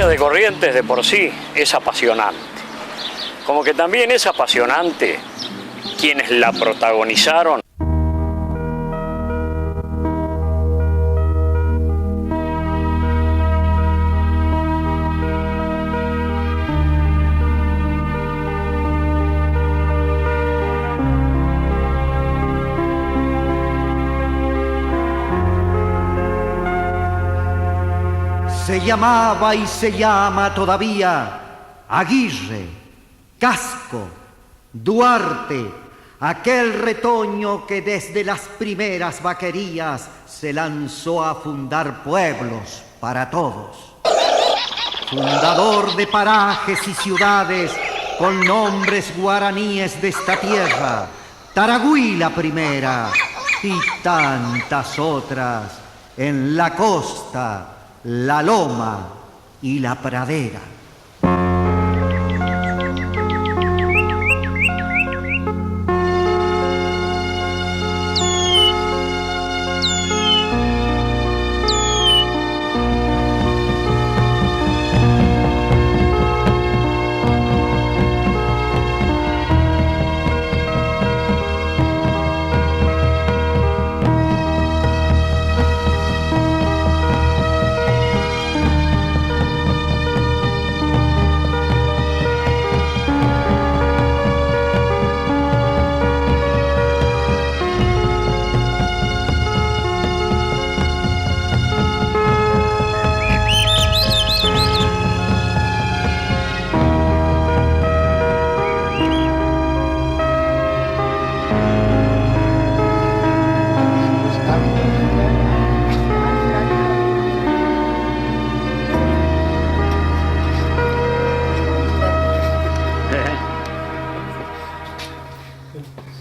historia de Corrientes de por sí es apasionante. Como que también es apasionante quienes la protagonizaron. Se llamaba y se llama todavía Aguirre, Casco, Duarte, aquel retoño que desde las primeras vaquerías se lanzó a fundar pueblos para todos. Fundador de parajes y ciudades con nombres guaraníes de esta tierra, Taragüí la primera y tantas otras en la costa, la loma y la pradera.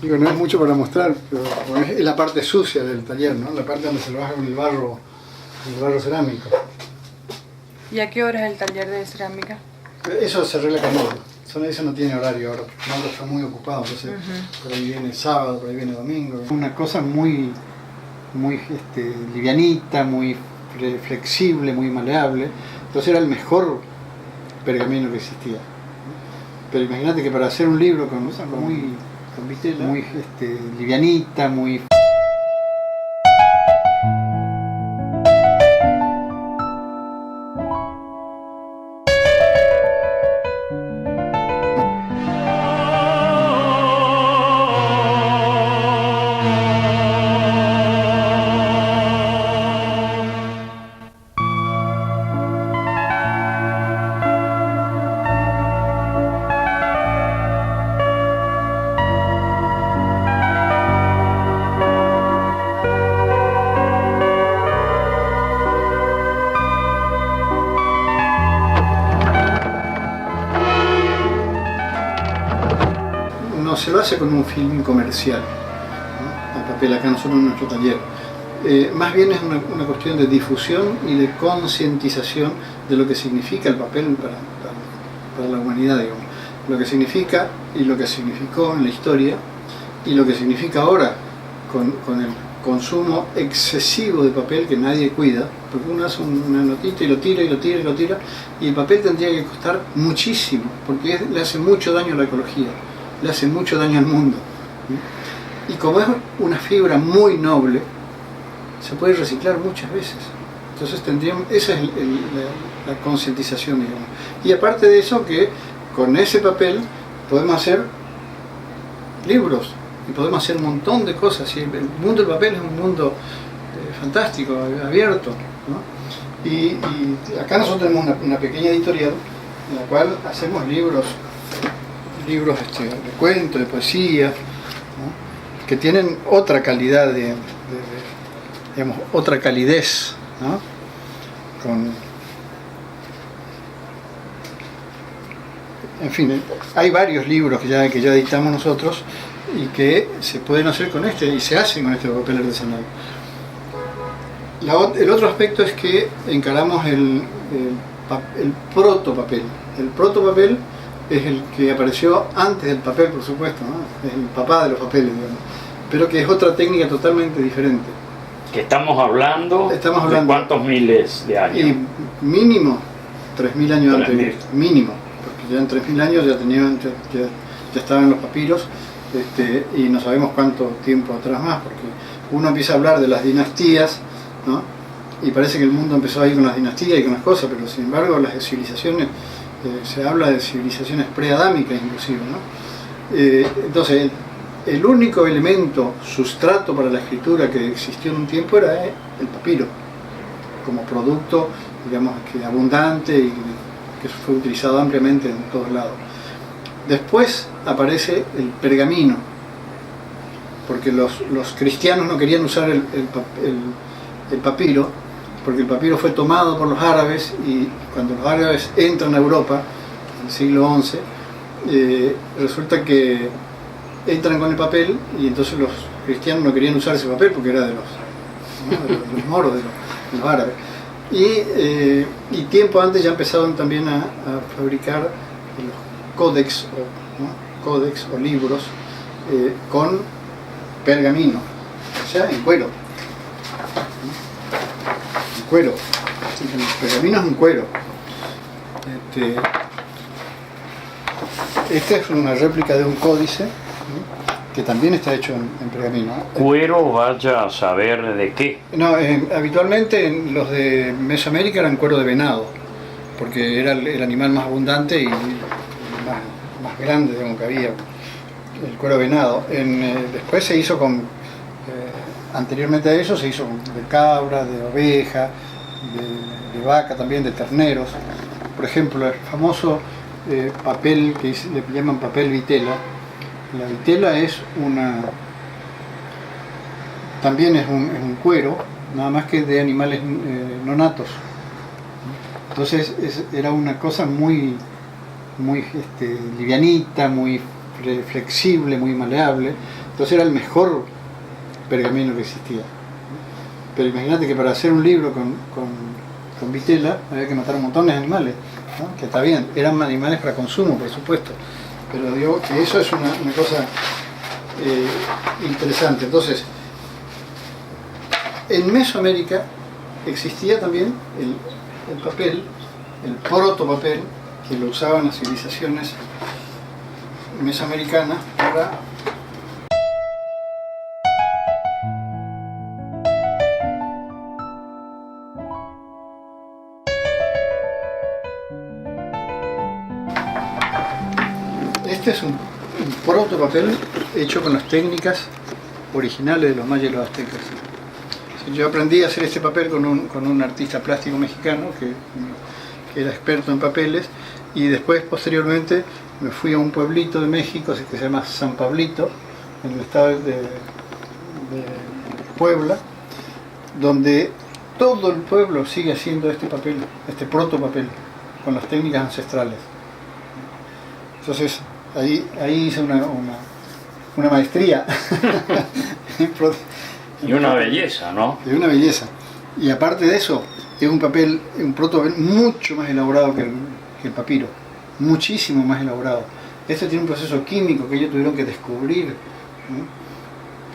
Digo, no es mucho para mostrar, pero es la parte sucia del taller, ¿no? La parte donde se trabaja con el barro cerámico. ¿Y a qué hora es el taller de cerámica? Eso se arregla con Mauro. Eso no tiene horario ahora. Mauro está muy ocupado, entonces por ahí viene sábado, por ahí viene domingo. Una cosa muy livianita, muy flexible, muy maleable. Entonces era el mejor pergamino que existía. Pero imagínate que para hacer un libro con muy livianita, muy... Se lo hace con un film comercial, ¿no? El papel acá nosotros en nuestro taller. Más bien es una cuestión de difusión y de concientización de lo que significa el papel para la humanidad, digamos. Lo que significa y lo que significó en la historia y lo que significa ahora con el consumo excesivo de papel que nadie cuida, porque uno hace una notita y lo tira y lo tira y lo tira, y el papel tendría que costar muchísimo, porque le hace mucho daño a la ecología. Le hace mucho daño al mundo. Y como es una fibra muy noble, se puede reciclar muchas veces. Entonces esa es la concientización, digamos. Y aparte de eso, que con ese papel podemos hacer libros y podemos hacer un montón de cosas. Y el mundo del papel es un mundo fantástico, abierto, ¿no? Y acá nosotros tenemos una pequeña editorial en la cual hacemos libros de cuentos, de poesía, ¿no? Que tienen otra calidad digamos, otra calidez, ¿no? En fin, hay varios libros que ya editamos nosotros y que se pueden hacer con y se hacen con este papel artesanal. El otro aspecto es que encaramos el protopapel. El protopapel es el que apareció antes del papel, por supuesto, ¿no? Es el papá de los papeles, digamos, pero que es otra técnica totalmente diferente. Que estamos hablando de cuántos miles de años. Y mínimo 3.000 años antes, 3.000. mínimo, porque ya en 3.000 años ya estaban los papiros, y no sabemos cuánto tiempo atrás más, porque uno empieza a hablar de las dinastías, ¿no? Y parece que el mundo empezó ahí con las dinastías y con las cosas, pero sin embargo las civilizaciones, se habla de civilizaciones preadámicas inclusive, ¿no? Entonces el único elemento sustrato para la escritura que existió en un tiempo era el papiro, como producto, digamos, que abundante y que fue utilizado ampliamente en todos lados. Después aparece el pergamino, porque los cristianos no querían usar el papiro, porque el papiro fue tomado por los árabes, y cuando los árabes entran a Europa, en el siglo XI, resulta que entran con el papel, y entonces los cristianos no querían usar ese papel porque era de los moros, de los árabes. Y tiempo antes ya empezaron también a fabricar los códex, códex o libros con pergamino, o sea, en cuero. En cuero. El pergamino es un cuero. Esta es una réplica de un códice, ¿no? Que también está hecho en pergamino. Cuero, vaya a saber de qué. No, habitualmente los de Mesoamérica eran cuero de venado, porque era el animal más abundante y más grande, digamos, que había, el cuero de venado. Después se hizo anteriormente a eso se hizo de cabra, de oveja, de vaca también, de terneros. Por ejemplo, el famoso papel que le llaman papel vitela. La vitela también es un cuero, nada más que de animales no natos. Entonces era una cosa muy livianita, muy flexible, muy maleable. Entonces era el mejor pergamino que existía. Pero imagínate que para hacer un libro con vitela había que matar un montón de animales, ¿no? Que está bien, eran animales para consumo, por supuesto, pero digo que eso es una cosa interesante. Entonces, en Mesoamérica existía también el papel, el protopapel, que lo usaban las civilizaciones mesoamericanas para este es un protopapel hecho con las técnicas originales de los mayas y los aztecas. Yo aprendí a hacer este papel con un artista plástico mexicano que era experto en papeles, y después posteriormente me fui a un pueblito de México que se llama San Pablito, en el estado de Puebla, donde todo el pueblo sigue haciendo este papel, este protopapel, con las técnicas ancestrales. Entonces ahí hice una maestría. Y una belleza, ¿no? De una belleza. Y aparte de eso, es un protopapel mucho más elaborado que el papiro, muchísimo más elaborado. Este tiene un proceso químico que ellos tuvieron que descubrir, ¿no?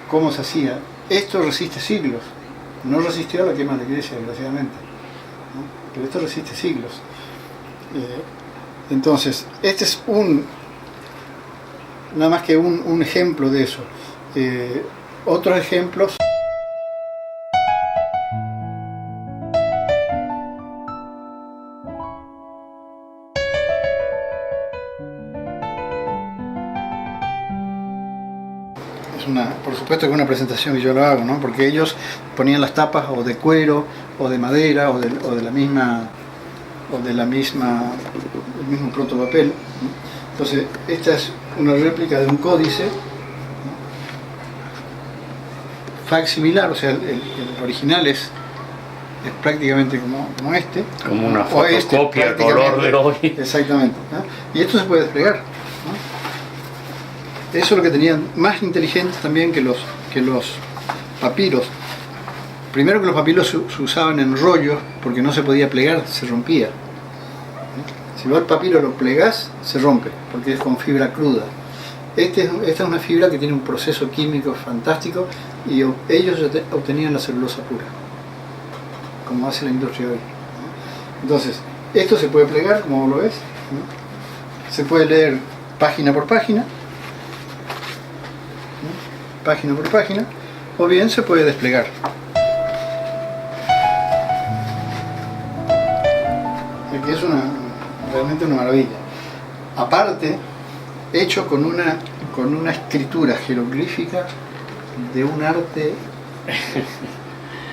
Cómo se hacía. Esto resiste siglos, no resistió a la quema de la iglesia, desgraciadamente, ¿no? Pero esto resiste siglos. Entonces, este es nada más que un ejemplo de eso. Otros ejemplos. Por supuesto que es una presentación que yo lo hago, ¿no? Porque ellos ponían las tapas o de cuero, o de madera, o del mismo protopapel, ¿no? Entonces, esta es una réplica de un códice, ¿no? Facsimilar, o sea, el original es prácticamente como este. Como una o este, fotocopia color de hoy. Exactamente, ¿no? Y esto se puede desplegar, ¿no? Eso es lo que tenían más inteligente también que los papiros. Primero, que los papiros se usaban en rollos porque no se podía plegar, se rompía. Si vos el papiro lo plegás, se rompe porque es con fibra cruda. Esta es una fibra que tiene un proceso químico fantástico, y ellos obtenían la celulosa pura, como hace la industria hoy. Entonces, Esto se puede plegar, como lo ves, ¿no? Se puede leer página por página, ¿no? Página por página, o bien se puede desplegar. Que es realmente una maravilla. Aparte, hecho con una escritura jeroglífica de un arte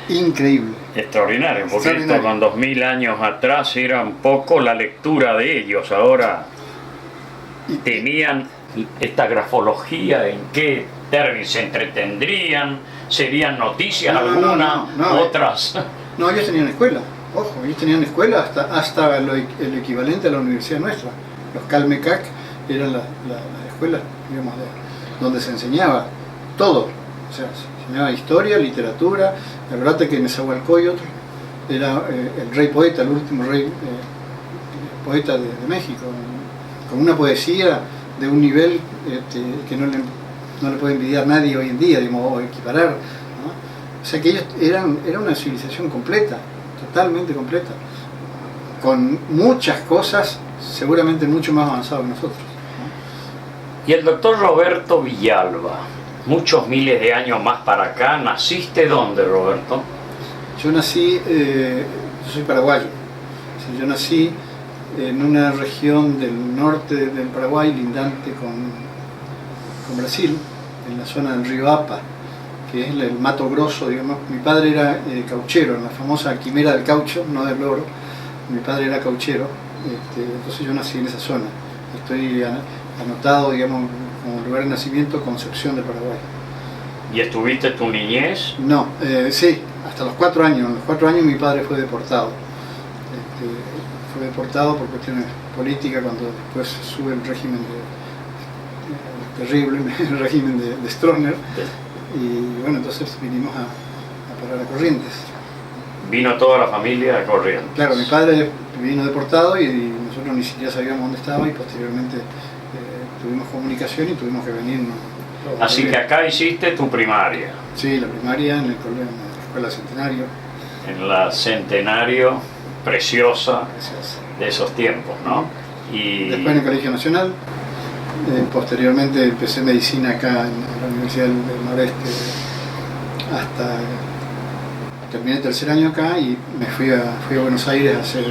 increíble. Extraordinario, porque Extraordinario. esto con 2000 años atrás era un poco la lectura de ellos. Ahora tenían esta grafología, en qué términos se entretendrían, serían noticias No, algunas, no, otras. No, ellos tenían escuela. Ojo, ellos tenían escuela hasta el equivalente a la universidad nuestra. Los Calmecac eran las escuelas, digamos, donde se enseñaba todo. O sea, se enseñaba historia, literatura. Acordate que Nezahualcóyotl era el rey poeta, el último rey poeta de México, con una poesía de un nivel que no le puede envidiar nadie hoy en día, digamos, o equiparar, ¿no? O sea que ellos era una civilización completa, totalmente completa, con muchas cosas seguramente mucho más avanzadas que nosotros, ¿no? Y el doctor Roberto Villalba, muchos miles de años más para acá, ¿naciste dónde, Roberto? Yo nací, yo soy paraguayo, o sea, yo nací en una región del norte del Paraguay, lindante con Brasil, en la zona del río Apa, que es el Mato Grosso, digamos. Mi padre era cauchero, en la famosa quimera del caucho, no del oro. Mi padre era cauchero, entonces yo nací en esa zona. Estoy anotado, digamos, como lugar de nacimiento, Concepción del Paraguay. ¿Y estuviste tu niñez? No, sí, hasta los 4 años. A los 4 años mi padre fue deportado. Fue deportado por cuestiones políticas cuando después sube el régimen terrible, el régimen de Stroessner. Y bueno, entonces vinimos a parar a Corrientes. Vino toda la familia a Corrientes. Claro, mi padre vino deportado y nosotros ni siquiera sabíamos dónde estaba y posteriormente tuvimos comunicación y tuvimos que venirnos. Así que acá hiciste tu primaria. Sí, la primaria en la Escuela Centenario. En la Centenario, preciosa, Gracias. de esos tiempos, ¿no? Y Después en el Colegio Nacional. Posteriormente empecé medicina acá en la Universidad del Noreste hasta terminé el tercer año acá y me fui a Buenos Aires a hacer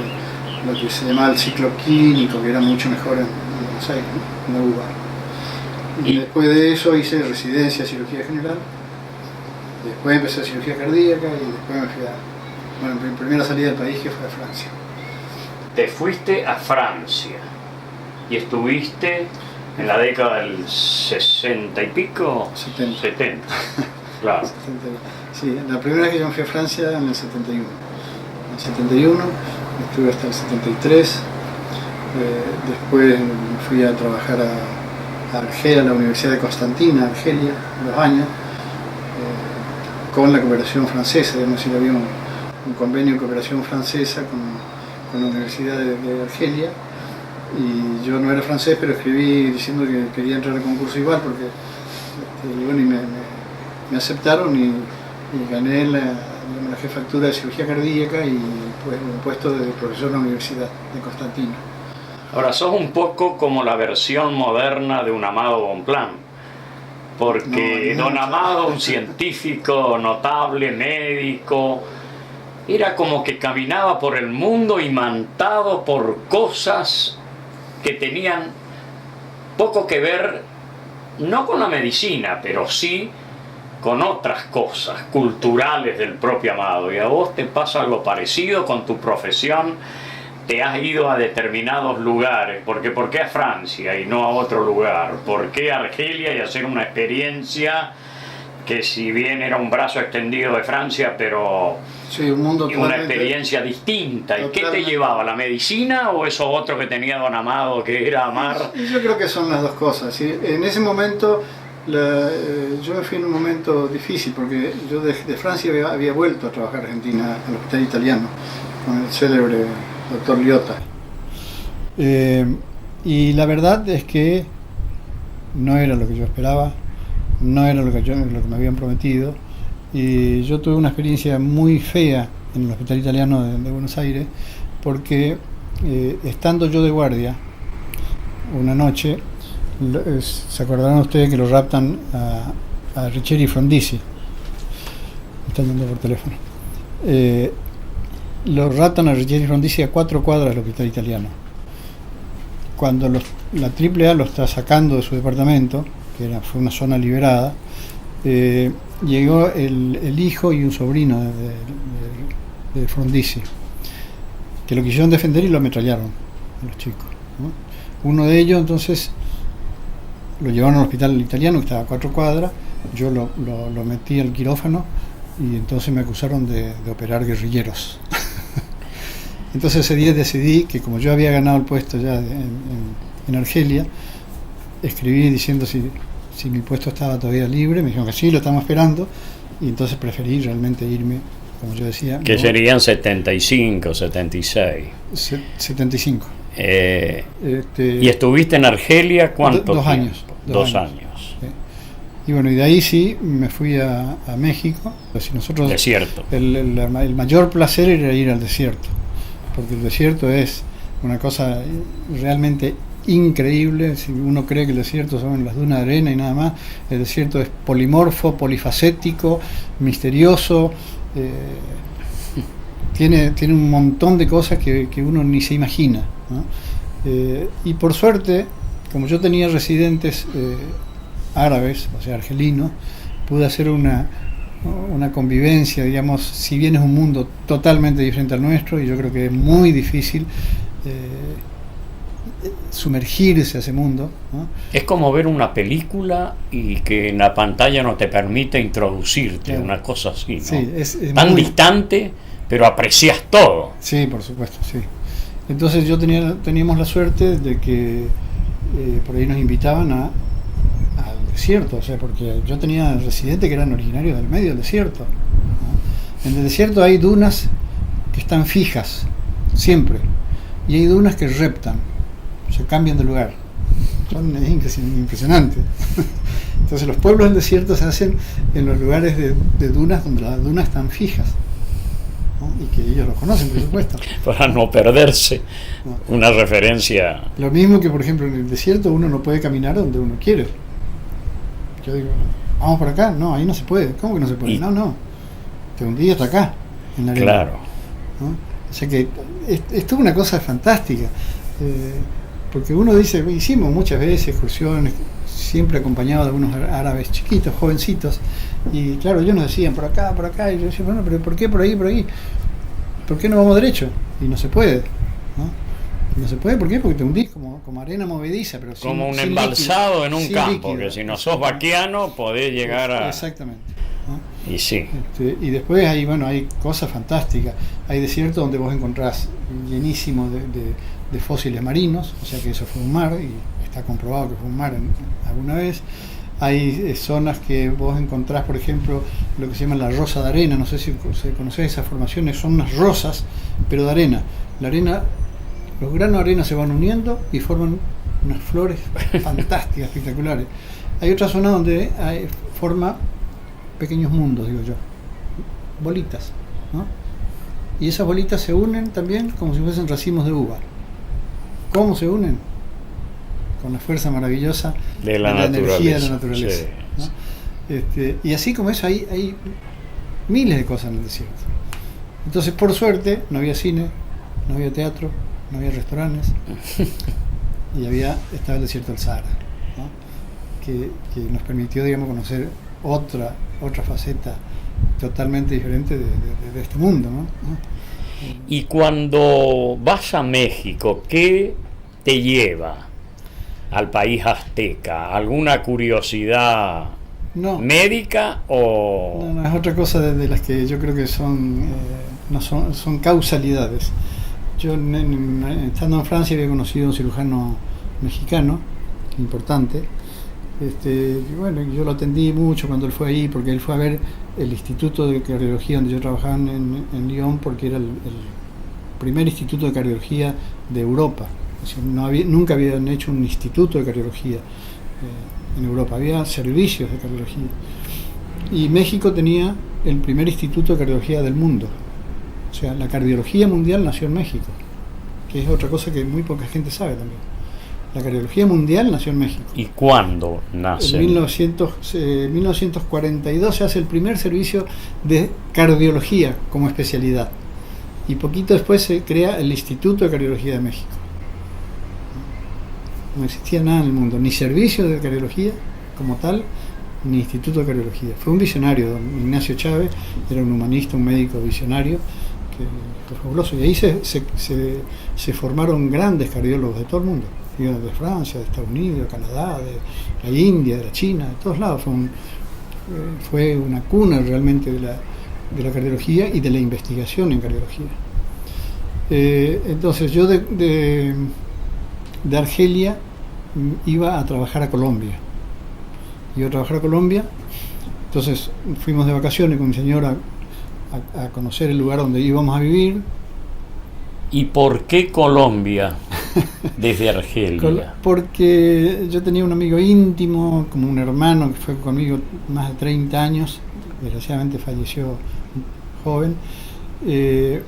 lo que se llamaba el ciclo clínico, que era mucho mejor en Buenos Aires, ¿no? En la UBA. Y después de eso hice residencia de cirugía general, después empecé cirugía cardíaca y después me fui mi primera salida del país que fue a Francia. te fuiste a Francia y estuviste en la década del 60 y pico, 70. 70, claro. 70. Sí, la primera vez que yo me fui a Francia en el 71. En el 71, estuve hasta el 73. Después fui a trabajar a Argelia, a la Universidad de Constantina, Argelia, 2 años, con la cooperación francesa. Digamos, si había un convenio de cooperación francesa con la Universidad de Argelia. Y yo no era francés, pero escribí diciendo que quería entrar al concurso igual, porque me aceptaron y gané la jefatura de cirugía cardíaca y pues, un puesto de profesor en la Universidad de Constantina. Ahora, sos un poco como la versión moderna de un Amado Bonpland, porque No. don Amado, un científico notable, médico, era como que caminaba por el mundo imantado por cosas que tenían poco que ver, no con la medicina, pero sí con otras cosas culturales del propio Amado. Y a vos te pasa algo parecido con tu profesión. Te has ido a determinados lugares, porque ¿por qué a Francia y no a otro lugar? ¿Por qué a Argelia y hacer una experiencia que, si bien era un brazo extendido de Francia, pero Sí, un mundo una experiencia distinta? ¿Y qué te totalmente. llevaba? ¿La medicina o eso otro que tenía don Amado, que era amar? Y yo creo que son las dos cosas. ¿Sí? En ese momento, yo me fui en un momento difícil, porque yo de Francia había vuelto a trabajar en Argentina, al hospital italiano, con el célebre doctor Liotta. Y la verdad es que no era lo que yo esperaba, no era lo que me habían prometido, y yo tuve una experiencia muy fea en el hospital italiano de Buenos Aires, porque estando yo de guardia una noche, se acordarán ustedes que lo raptan a Riccieri Frondizi. Me están dando por teléfono. Lo raptan a Riccieri Frondizi a 4 cuadras del hospital italiano. Cuando la AAA lo está sacando de su departamento, fue una zona liberada, llegó el hijo y un sobrino de Frondizi, que lo quisieron defender y lo ametrallaron a los chicos, ¿no? Uno de ellos entonces lo llevaron al hospital italiano, que estaba a 4 cuadras, yo lo metí al quirófano y entonces me acusaron de operar guerrilleros. Entonces ese día decidí que, como yo había ganado el puesto ya en Argelia, escribí diciendo si mi puesto estaba todavía libre. Me dijeron que sí, lo estamos esperando, y entonces preferí realmente irme, como yo decía. Que serían 75, 76. 75. ¿Y estuviste en Argelia cuánto 2 tiempo? años. 2 años. Sí. Y bueno, y de ahí sí me fui a México. Si nosotros, desierto. El mayor placer era ir al desierto, porque el desierto es una cosa realmente increíble. Si uno cree que el desierto son las dunas de arena y nada más, el desierto es polimorfo, polifacético, misterioso, tiene un montón de cosas que uno ni se imagina, ¿no? Y por suerte, como yo tenía residentes árabes, o sea, argelinos, pude hacer una convivencia, digamos, si bien es un mundo totalmente diferente al nuestro, y yo creo que es muy difícil sumergirse a ese mundo, ¿no? Es como ver una película y que en la pantalla no te permite introducirte, claro. Una cosa así, ¿no? Sí, es tan muy distante, pero aprecias todo. Sí, por supuesto, sí. Entonces teníamos la suerte de que por ahí nos invitaban al desierto, o sea, porque yo tenía residentes que eran originarios del medio del desierto, ¿no? En el desierto hay dunas que están fijas, siempre, y hay dunas que reptan, se cambian de lugar. Es impresionante. Entonces los pueblos del desierto se hacen en los lugares de dunas donde las dunas están fijas, ¿no? Y que ellos los conocen, por supuesto. Para no perderse, no. Una referencia. Lo mismo que, por ejemplo, en el desierto uno no puede caminar donde uno quiere. Yo digo, vamos por acá, no, ahí no se puede. ¿Cómo que no se puede? No, te hundí hasta acá, en la arena. Claro. ¿No? O sea que esto es una cosa fantástica, porque uno dice, hicimos muchas veces excursiones, siempre acompañado de algunos árabes chiquitos, jovencitos, y claro, ellos nos decían por acá, y yo decía, bueno, pero ¿por qué por ahí? ¿Por qué no vamos derecho? Y no se puede, ¿no? No se puede, ¿por qué? Porque te hundís como arena movediza, pero como un embalsado líquido, en un campo, líquido, que si no sos vaquiano podés llegar a... Exactamente, ¿no? Y sí. Y después hay cosas fantásticas. Hay desiertos donde vos encontrás llenísimo de fósiles marinos, o sea que eso fue un mar, y está comprobado que fue un mar alguna vez. Hay zonas que vos encontrás, por ejemplo, lo que se llama la rosa de arena, no sé si conocés esas formaciones, son unas rosas, pero de arena. La arena, los granos de arena se van uniendo y forman unas flores fantásticas, espectaculares. Hay otra zona donde forma pequeños mundos, digo yo, bolitas, ¿no? Y esas bolitas se unen también como si fuesen racimos de uva. ¿Cómo se unen? Con la fuerza maravillosa de la energía de la naturaleza, sí, ¿no? Sí. Y así como eso hay miles de cosas en el desierto. Entonces, por suerte, no había cine, no había teatro, no había restaurantes, y estaba el desierto del Sahara, ¿no? que nos permitió, digamos, conocer otra faceta totalmente diferente de este mundo, ¿no? Y cuando vas a México, ¿qué te lleva al país azteca? ¿Alguna curiosidad médica o...? No, es otra cosa de las que yo creo que son causalidades. Yo estando en Francia había conocido a un cirujano mexicano importante, y bueno, yo lo atendí mucho cuando él fue ahí, porque él fue a ver el instituto de cardiología donde yo trabajaba en Lyon, porque era el primer instituto de cardiología de Europa. O sea, nunca habían hecho un instituto de cardiología en Europa, había servicios de cardiología. Y México tenía el primer instituto de cardiología del mundo. O sea, la cardiología mundial nació en México. que es otra cosa que muy poca gente sabe también. La cardiología mundial nació en México. ¿Y cuándo nace? En 1942 se hace el primer servicio de cardiología como especialidad. Y poquito después se crea el Instituto de Cardiología de México. No existía nada en el mundo, ni servicio de cardiología como tal, ni Instituto de Cardiología. Fue un visionario, don Ignacio Chávez, era un humanista, un médico visionario, que fue fabuloso. Y ahí se formaron grandes cardiólogos de todo el mundo. De Francia, de Estados Unidos, de Canadá, de la India, de la China, de todos lados. Fue una cuna realmente de la cardiología y de la investigación en cardiología. Entonces yo de Argelia iba a trabajar a Colombia. Entonces fuimos de vacaciones con mi señora a conocer el lugar donde íbamos a vivir. ¿Y por qué Colombia desde Argelia? Porque yo tenía un amigo íntimo, como un hermano que fue conmigo más de 30 años, desgraciadamente falleció joven, que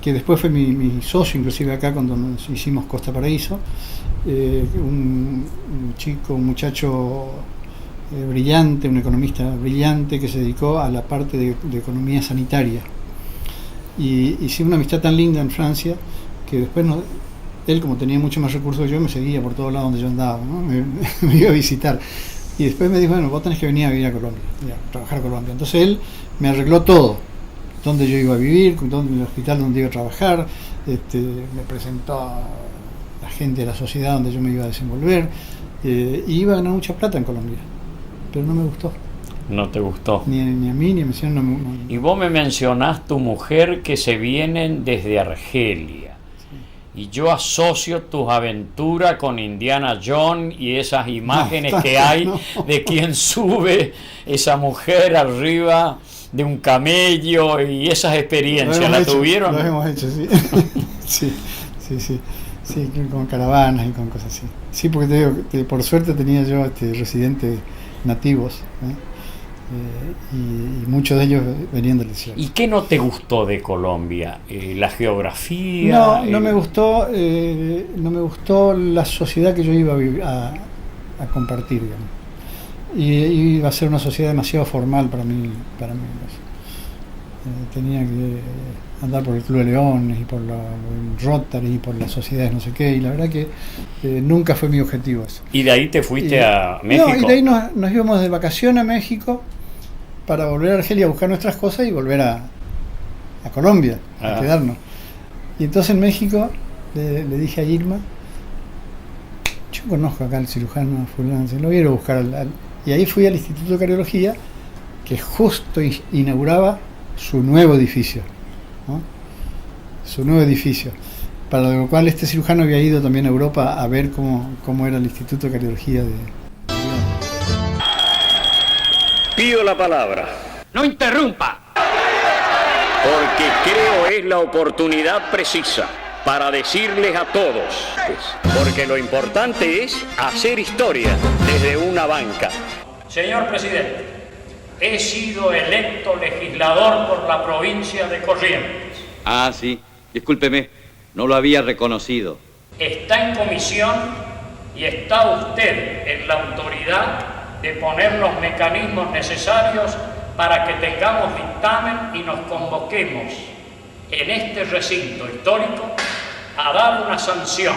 después fue mi socio inclusive acá cuando nos hicimos Costa Paraíso, un muchacho brillante, un economista brillante que se dedicó a la parte de economía sanitaria. Y hicimos una amistad tan linda en Francia que después él, como tenía mucho más recursos que yo, me seguía por todos lados donde yo andaba, ¿no? me iba a visitar. Y después me dijo, bueno, vos tenés que venir a vivir a Colombia, a trabajar a Colombia. Entonces él me arregló todo, dónde yo iba a vivir, el hospital donde iba a trabajar, me presentó a la gente de la sociedad donde yo me iba a desenvolver, y iba a ganar mucha plata en Colombia, pero no me gustó. ¿No te gustó? Ni a mí, ni a mi señor. No. Y vos me mencionás tu mujer que se vienen desde Argelia. Sí. Y yo asocio tus aventuras con Indiana Jones y esas imágenes que hay de quien sube esa mujer arriba de un camello y esas experiencias. ¿La tuvieron? Lo hemos hecho, sí. Sí, con caravanas y con cosas así. Sí, porque te digo, que por suerte tenía yo residentes nativos, y muchos de ellos venían del desierto. ¿Y qué no te gustó de Colombia? ¿La geografía? No me gustó la sociedad que yo iba a compartir, digamos. Y iba a ser una sociedad demasiado formal para mí. Tenía que andar por el Club de Leones y por el Rotary y por las sociedades no sé qué, y la verdad que nunca fue mi objetivo eso. ¿Y de ahí te fuiste a México? No, y de ahí nos íbamos de vacaciones a México para volver a Argelia a buscar nuestras cosas y volver a Colombia, a quedarnos. Y entonces en México le dije a Irma, yo conozco acá al cirujano fulano, se lo quiero buscar y ahí fui al Instituto de Cardiología, que justo inauguraba su nuevo edificio, ¿no? Su nuevo edificio, para lo cual este cirujano había ido también a Europa a ver cómo era el Instituto de Cardiología de... Pido la palabra. ¡No interrumpa! Porque creo es la oportunidad precisa para decirles a todos, porque lo importante es hacer historia desde una banca. Señor presidente, he sido electo legislador por la provincia de Corrientes. Ah, sí. Discúlpeme, no lo había reconocido. Está en comisión y está usted en la autoridad de poner los mecanismos necesarios para que tengamos dictamen y nos convoquemos en este recinto histórico a dar una sanción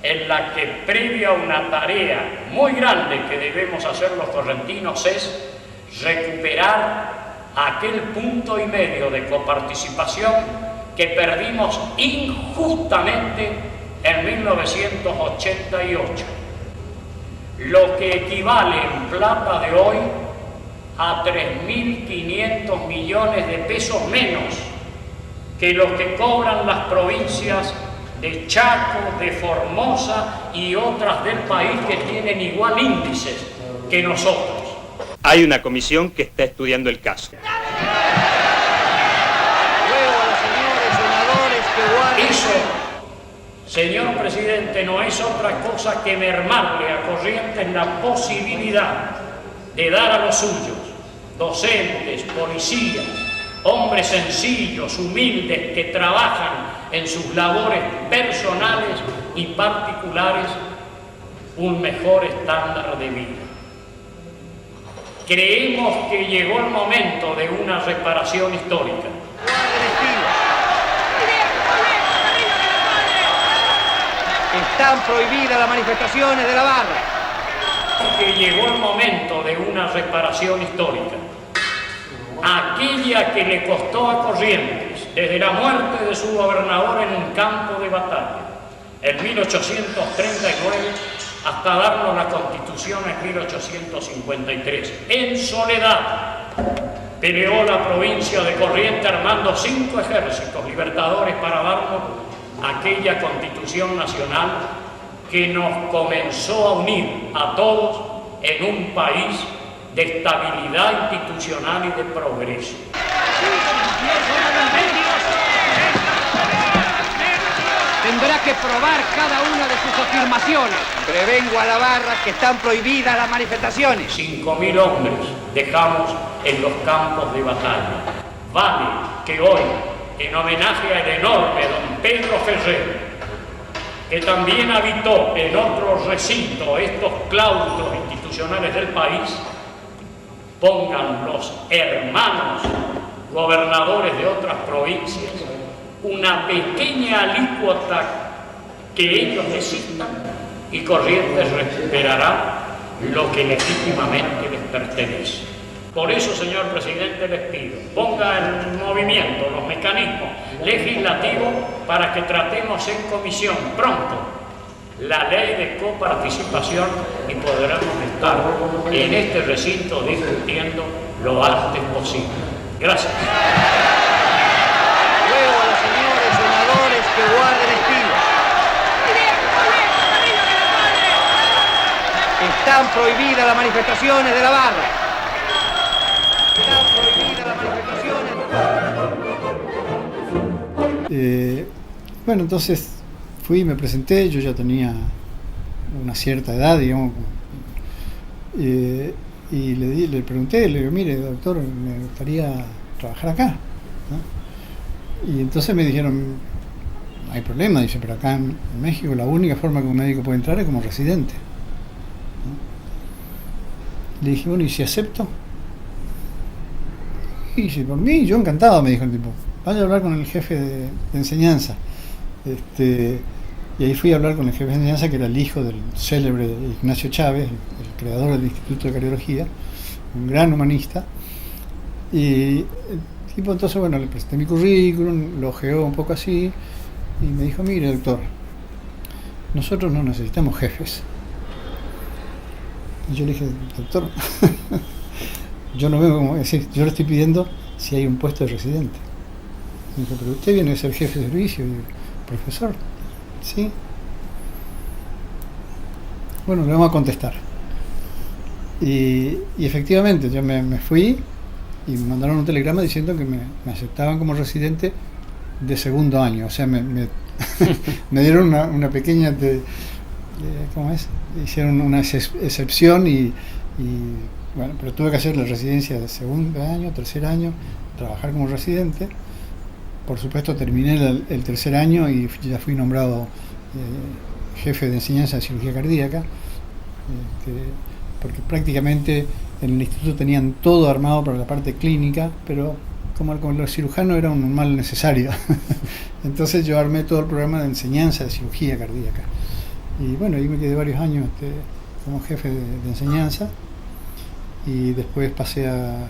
en la que, previa a una tarea muy grande que debemos hacer los correntinos, es recuperar aquel 1,5 punto de coparticipación que perdimos injustamente en 1988, lo que equivale en plata de hoy a 3.500 millones de pesos menos que los que cobran las provincias de Chaco, de Formosa y otras del país que tienen igual índices que nosotros. Hay una comisión que está estudiando el caso. Eso, señor presidente, no es otra cosa que mermarle a Corrientes la posibilidad de dar a los suyos, docentes, policías, hombres sencillos, humildes, que trabajan en sus labores personales y particulares un mejor estándar de vida. Creemos que llegó el momento de una reparación histórica. Están prohibidas las manifestaciones de la barra. Que llegó el momento de una reparación histórica. Aquella que le costó a Corrientes, desde la muerte de su gobernador en un campo de batalla, en 1839, hasta darnos la Constitución en 1853. En soledad peleó la provincia de Corrientes armando 5 ejércitos libertadores para darnos aquella Constitución nacional que nos comenzó a unir a todos en un país de estabilidad institucional y de progreso. Tendrá que probar cada una de sus afirmaciones. Prevengo a la barra que están prohibidas las manifestaciones. 5.000 hombres dejamos en los campos de batalla. Vale que hoy, en homenaje al enorme don Pedro Ferrer, que también habitó en otro recinto estos claustros institucionales del país, pongan los hermanos gobernadores de otras provincias una pequeña alícuota que ellos necesitan y Corrientes recuperará lo que legítimamente les pertenece. Por eso, señor presidente, les pido, ponga en movimiento los mecanismos legislativos para que tratemos en comisión pronto la ley de coparticipación y podremos estar en este recinto discutiendo lo antes posible. Gracias. Luego a los señores senadores que guarden estilo. Están prohibidas las manifestaciones de la barra. Están prohibidas las manifestaciones. Bueno, entonces fui y me presenté, yo ya tenía una cierta edad, digamos, y le pregunté, le digo, mire, doctor, me gustaría trabajar acá, ¿no? Y entonces me dijeron, no hay problema, dice, pero acá en México la única forma que un médico puede entrar es como residente, ¿no? Le dije, bueno, ¿y si acepto? Y dice, por mí, yo encantado, me dijo el tipo, vaya a hablar con el jefe de enseñanza. Y ahí fui a hablar con el jefe de enseñanza, que era el hijo del célebre Ignacio Chávez, el creador del Instituto de Cardiología, un gran humanista. Y el tipo, entonces, bueno, le presenté mi currículum, lo ojeó un poco así, y me dijo, mire, doctor, nosotros no necesitamos jefes. Y yo le dije, doctor, yo no veo como decir, yo le estoy pidiendo si hay un puesto de residente. Me dijo, pero usted viene a ser jefe de servicio. Y yo, profesor, sí. Bueno, le vamos a contestar. Y efectivamente, yo me fui y me mandaron un telegrama diciendo que me aceptaban como residente de segundo año. O sea, me dieron una pequeña, ¿cómo es? Hicieron una excepción y bueno, pero tuve que hacer la residencia de segundo año, tercer año, trabajar como residente. Por supuesto, terminé el tercer año y ya fui nombrado jefe de enseñanza de cirugía cardíaca, porque prácticamente en el instituto tenían todo armado para la parte clínica, pero como los cirujanos era un mal necesario. Entonces yo armé todo el programa de enseñanza de cirugía cardíaca. Y bueno, ahí me quedé varios años como jefe de enseñanza, y después pasé a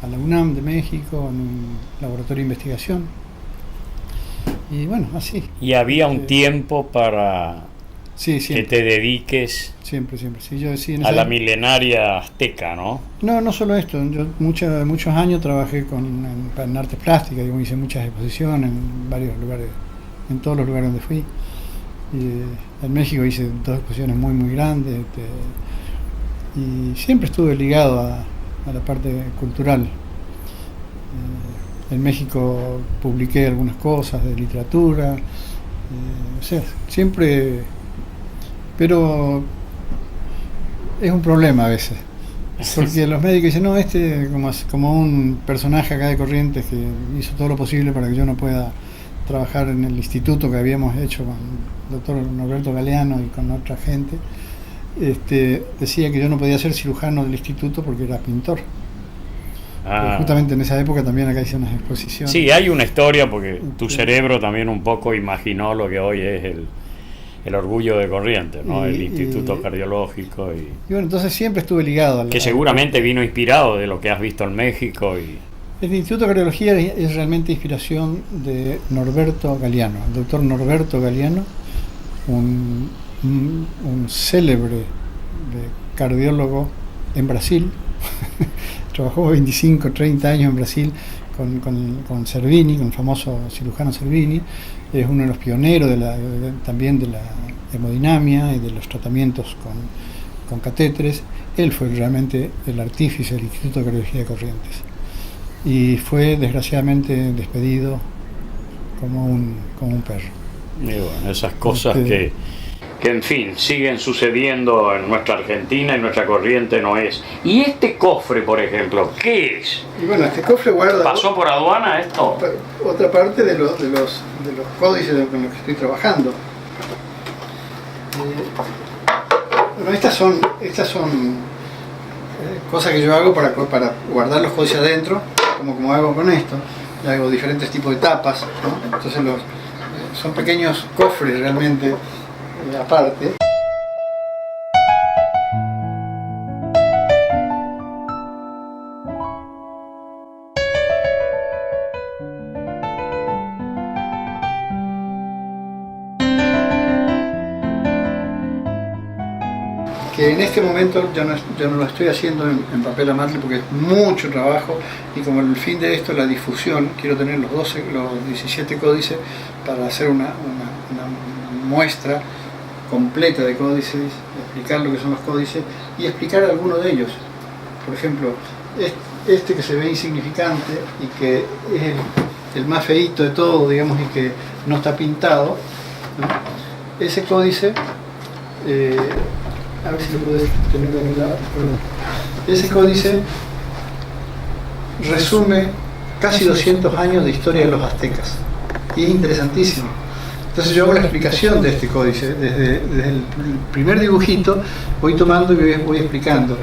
la UNAM de México en un laboratorio de investigación. Y bueno, así. Y había un tiempo para sí, que te dediques siempre. Sí, yo sí, a la milenaria azteca, ¿no? No solo esto. Yo muchos años trabajé en artes plásticas, digo, hice muchas exposiciones en varios lugares, en todos los lugares donde fui. Y en México hice 2 exposiciones muy, muy grandes. Y siempre estuve ligado a la parte cultural. En México publiqué algunas cosas de literatura, o sea, siempre, pero es un problema a veces, porque los médicos dicen, no, como un personaje acá de Corrientes que hizo todo lo posible para que yo no pueda trabajar en el instituto que habíamos hecho con el doctor Norberto Galeano y con otra gente, decía que yo no podía ser cirujano del instituto porque era pintor. Justamente en esa época también acá hice unas exposiciones. Sí, hay una historia porque tu cerebro también un poco imaginó lo que hoy es el orgullo de Corrientes, ¿no? El Instituto Cardiológico. Y bueno, entonces siempre estuve ligado a que seguramente vino inspirado de lo que has visto en México. El Instituto de Cardiología es realmente inspiración de Norberto Galeano, el doctor Norberto Galeano, un célebre cardiólogo en Brasil. Trabajó 25, 30 años en Brasil con Servini, con el famoso cirujano Servini. Es uno de los pioneros también de la hemodinamia y de los tratamientos con catéteres. Él fue realmente el artífice del Instituto de Cardiología de Corrientes. Y fue desgraciadamente despedido como un perro. Y bueno, esas cosas que en fin, siguen sucediendo en nuestra Argentina y nuestra Corriente no es. ¿Y este cofre, por ejemplo, qué es? Y bueno, este cofre guarda... ¿Pasó por aduana esto? Otra parte de los códices con los que estoy trabajando. Bueno, estas son cosas que yo hago para guardar los códices adentro, como hago con esto. Le hago diferentes tipos de tapas, ¿no? Entonces son pequeños cofres realmente. Aparte. Que en este momento yo no lo estoy haciendo en papel amable porque es mucho trabajo y como el fin de esto, la difusión, quiero tener los 17 códices para hacer una muestra completa de códices, explicar lo que son los códices y explicar algunos de ellos. Por ejemplo, este que se ve insignificante y que es el más feíto de todo, digamos, y que no está pintado, ¿no? Ese códice, a ver si lo puedes tener de mi lado. Ese códice resume casi 200 años de historia de los aztecas y es interesantísimo. Entonces yo hago la explicación de este códice, desde el primer dibujito voy tomando y voy explicando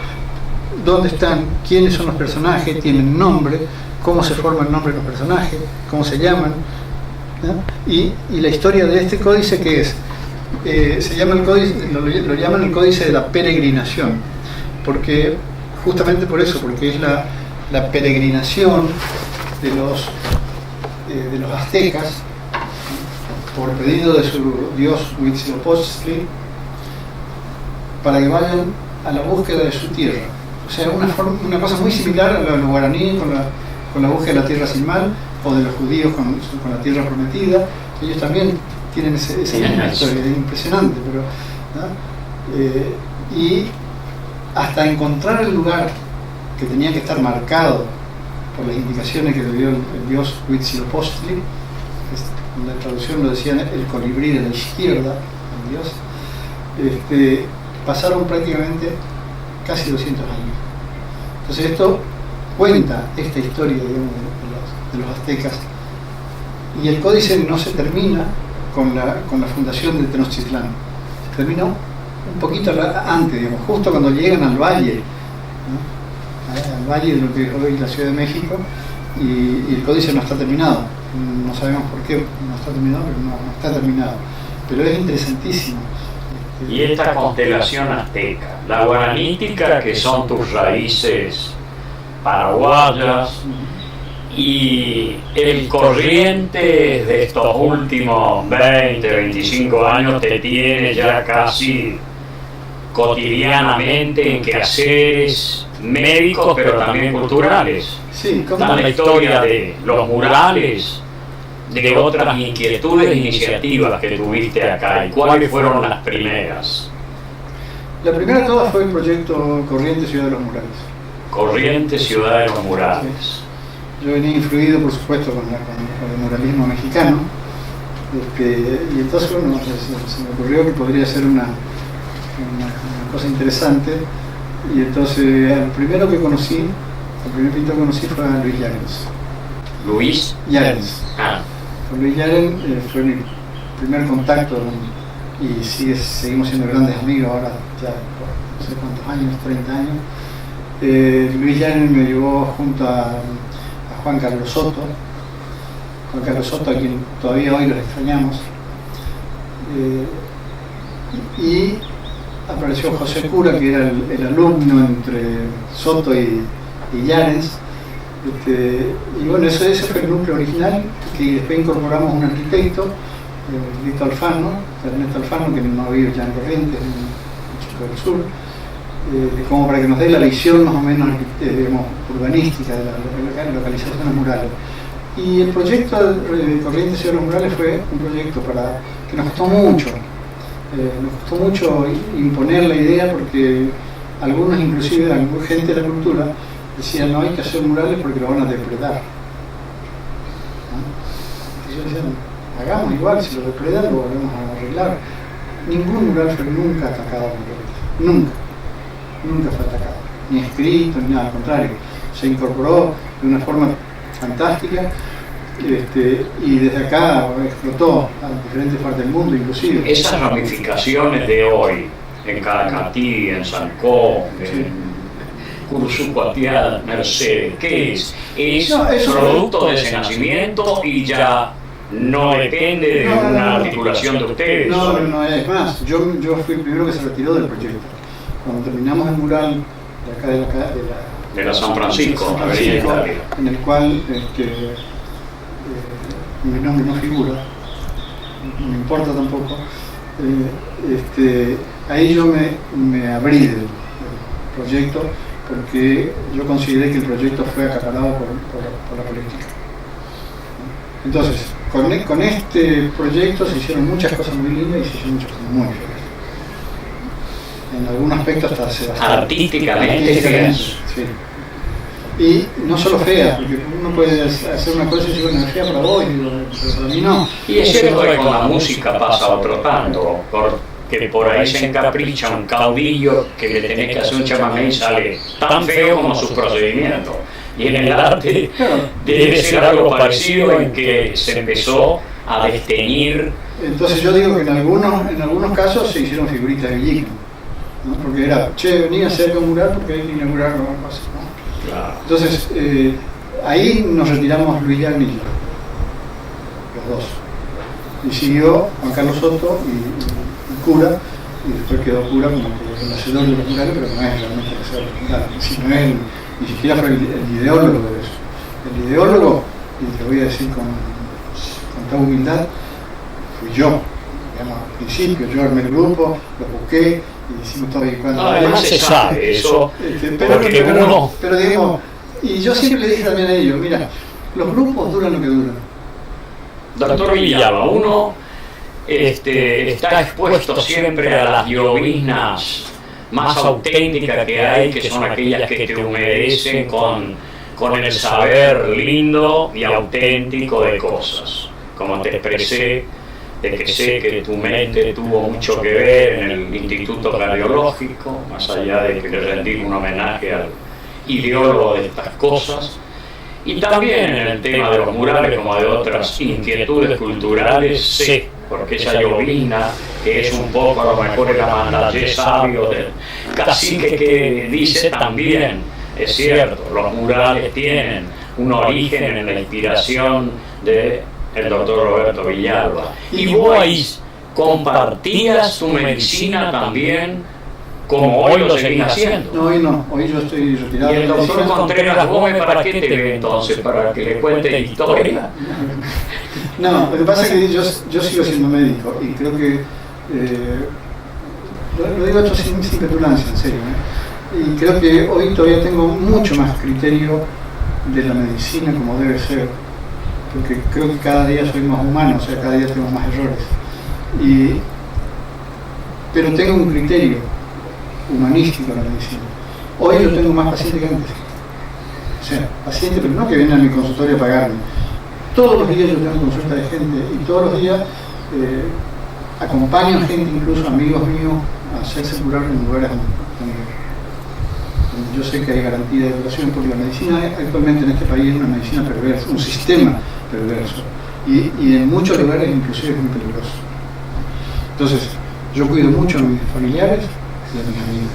dónde están, quiénes son los personajes, tienen nombre, cómo se forma el nombre de los personajes, cómo se llaman, ¿no? Y la historia de este códice que es, se llama el códice, lo llaman el códice de la peregrinación, porque justamente por eso, porque es la peregrinación de los aztecas por pedido de su dios Huitzilopochtli para que vayan a la búsqueda de su tierra. O sea, una cosa muy similar a los guaraníes con la búsqueda de la tierra sin mal, o de los judíos con la tierra prometida. Ellos también tienen esa misma historia, es impresionante, pero ¿no? Y hasta encontrar el lugar que tenía que estar marcado por las indicaciones que le dio el dios Huitzilopochtli, en la traducción lo decían el colibrí de la izquierda, el dios, pasaron prácticamente casi 200 años. Entonces esto cuenta esta historia, digamos, de los aztecas, y el códice no se termina con la fundación de Tenochtitlán, se termina un poquito antes, digamos, justo cuando llegan al valle, ¿no? Al valle de lo que es hoy la Ciudad de México, y el códice no está terminado. No sabemos por qué no está terminado, pero no está terminado. Pero es interesantísimo. Y esta constelación azteca, la guaranítica, que son tus raíces paraguayas, y el Corrientes de estos últimos 20, 25 años te tiene ya casi cotidianamente en quehaceres médicos, pero también culturales. Sí, está la historia de los murales, de otras inquietudes e iniciativas que tuviste acá, y cuáles fueron las primeras. La primera de todas fue el proyecto Corrientes Ciudad de los Murales. Corrientes Ciudad de los Murales. Sí. Yo venía influido, por supuesto, con el muralismo mexicano, y entonces bueno, se me ocurrió que podría ser una cosa interesante, y entonces el primero que conocí, el primer pintor que conocí fue a Luis Llanes. ¿Luis? Llanes. Con Luis Yaren fue mi primer contacto y seguimos siendo grandes amigos ahora ya por no sé cuántos años, 30 años. Luis Yaren me llevó junto a Juan Carlos Soto, a quien todavía hoy los extrañamos. Y apareció José Cura, que era el alumno entre Soto y Yarens. Y bueno, ese fue el núcleo original, que después incorporamos un arquitecto, Ernesto Alfano, que no vive ya en Corrientes, un chico del sur, como para que nos dé la visión más o menos digamos, urbanística de la localización de los murales. Y el proyecto de Corrientes y de los murales fue un proyecto que nos costó mucho. Nos costó mucho imponer la idea porque algunos, inclusive alguna gente de la cultura, decían no hay que hacer murales porque lo van a depredar. Y yo decía, hagamos igual, si lo depredan lo volvemos a arreglar. Ningún mural fue nunca atacado por Corrientes, nunca fue atacado, ni escrito, ni nada, al contrario, se incorporó de una forma fantástica. Y desde acá explotó a diferentes partes del mundo, inclusive. Esas ramificaciones de hoy, en Calacatí, en Sancó, en Cursucuatiá, Mercedes, ¿qué es? Es producto de ese nacimiento y ya no depende de una articulación de ustedes. No, es más, yo fui el primero que se retiró del proyecto. Cuando terminamos el mural de acá de la San Francisco, Avenida Italia, en el cual mi nombre no figura, no me importa tampoco, ahí yo me abrí del proyecto porque yo consideré que el proyecto fue acaparado por la política. Entonces, con este proyecto se hicieron muchas cosas muy lindas y se hicieron muchas cosas muy feas. En algún aspecto hasta se artísticamente. Sí. Y no solo fea, porque uno puede hacer una cosa y decir, bueno, es fea para vos, pero para mí no. Y es cierto que con la música pasa otro tanto, porque por ahí se encapricha un caudillo que le tenés que hacer un chamamé y sale tan feo como sus procedimientos. Y en el arte debe ser algo parecido en que se empezó a desteñir. Entonces yo digo que en algunos casos se hicieron figuritas de Villigno, ¿no? Porque era, venía a hacer un mural porque hay que inaugurar nuevas cosas, ¿no? Claro. Entonces, ahí nos retiramos Luis Yaren y yo, los dos. Y siguió Juan Carlos Soto y Cura, y después quedó Cura como que el hacedor de los murales, pero no es realmente el hacedor de los murales, ni siquiera fue el ideólogo de eso. El ideólogo, y te voy a decir con toda humildad, fui yo. Digamos, al principio yo armé el grupo, lo busqué, y hicimos todo y cuando. Además se sabe eso, pero digamos, y yo siempre le dije también a ellos, mira, los grupos duran lo que duran. Doctor Villalba, uno está expuesto siempre a las lloviznas más auténticas que hay, que son aquellas que te humedecen con el saber lindo y auténtico de cosas. Como te expresé, de que sé que tu mente tuvo mucho que ver en el Instituto Cardiológico, más allá de que le rendí un homenaje al ideólogo de estas cosas, y también en el tema de los murales como de otras inquietudes culturales, sé, porque esa llovizna, que es un poco a lo mejor el amandallé sabio del cacique que dice también, es cierto, los murales tienen un origen en la inspiración de el doctor Roberto Villalba. Y vos ahí compartías tu medicina también, como hoy lo seguís haciendo. No, hoy no, hoy yo estoy retirado. Y el doctor Contreras Gómez, ¿para qué te ve entonces? ¿Para que le cuente historia? No, lo que pasa es que yo sigo siendo médico y creo que, lo digo esto sin petulancia, en serio, y creo que hoy todavía tengo mucho más criterio de la medicina como debe ser, porque creo que cada día soy más humano, o sea, cada día tengo más errores. Pero tengo un criterio humanístico en la medicina. Hoy yo tengo más pacientes que antes. O sea, pacientes, pero no que vienen a mi consultorio a pagarme. Todos los días yo tengo consulta de gente y todos los días acompaño a gente, incluso amigos míos, a hacerse curar en lugares donde yo sé que hay garantía de educación, porque la medicina actualmente en este país es una medicina perversa, un sistema perverso. y en muchos lugares inclusive es muy peligroso. Entonces, yo cuido mucho a mis familiares y a mis amigos.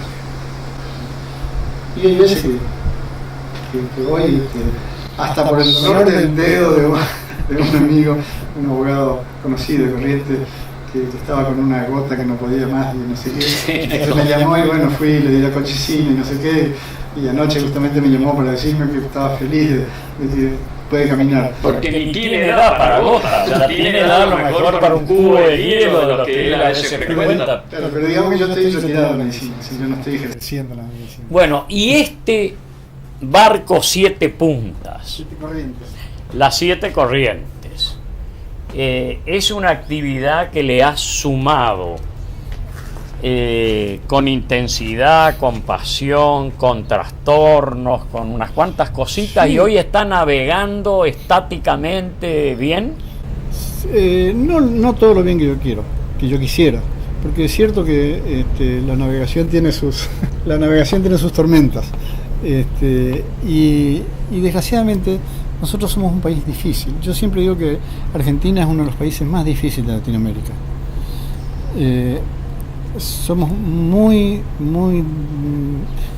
Y hay veces que voy hasta por el dolor del dedo de un amigo, un abogado conocido de Corrientes, que estaba con una gota que no podía más y no sé qué. Entonces me llamó y bueno, fui, le di la cochicina y no sé qué. Y anoche justamente me llamó para decirme que estaba feliz de que puede caminar. Porque ni tiene edad para gotas, ya tiene edad a lo mejor para un cubo de hielo de lo que él a veces frecuenta. Claro, pero digamos que yo estoy retirado de la medicina, si yo no estoy ejerciendo la medicina. Bueno, y este barco 7 puntas, las 7 corrientes, es una actividad que le has sumado con intensidad, con pasión, con trastornos, con unas cuantas cositas, sí. Y hoy está navegando estáticamente bien. No todo lo bien que yo quisiera, porque es cierto que la navegación tiene sus tormentas, y desgraciadamente nosotros somos un país difícil. Yo siempre digo que Argentina es uno de los países más difíciles de Latinoamérica. Somos muy